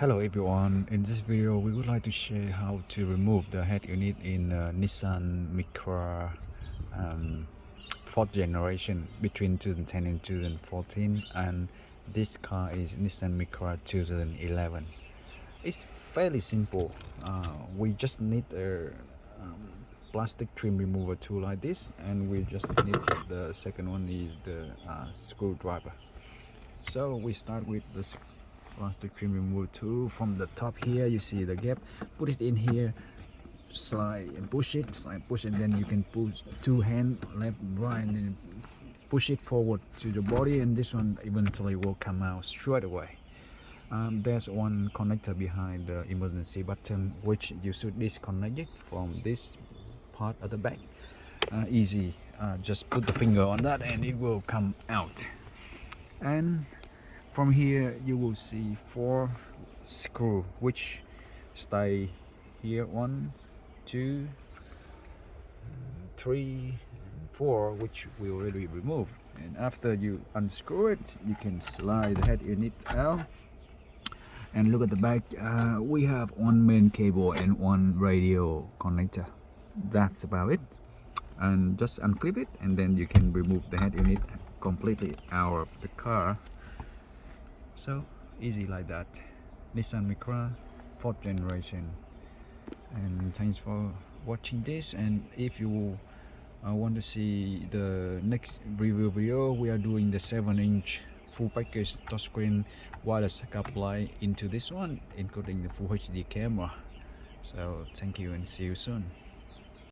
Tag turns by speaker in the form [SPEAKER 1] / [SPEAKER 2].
[SPEAKER 1] Hello everyone, in this video we would like to share how to remove the head unit in Nissan Micra 4th generation between 2010 and 2014, and this car is Nissan Micra 2011. It's fairly simple. We just need a plastic trim remover tool like this, and we just need the second one is the screwdriver. So we start with this plastic trim removal tool. From the top here you see the gap, put it in here, slide and push it, then you can push two hands, left and right, and then push it forward to the body, and this one eventually will come out straight away. There's one connector behind the emergency button, which you should disconnect it from this part at the back. Easy, just put the finger on that and it will come out. And from here you will see 4 screws which stay here, 1, 2, 3, 4, which we already removed. And after you unscrew it, you can slide the head unit out. And look at the back, we have one main cable and one radio connector. That's about it. And just unclip it, and then you can remove the head unit completely out of the car. So easy like that. Nissan Micra 4th generation. And thanks for watching this, and if you want to see the next review video, we are doing the 7-inch full package touchscreen wireless CarPlay into this one, including the full HD camera. So thank you and see you soon.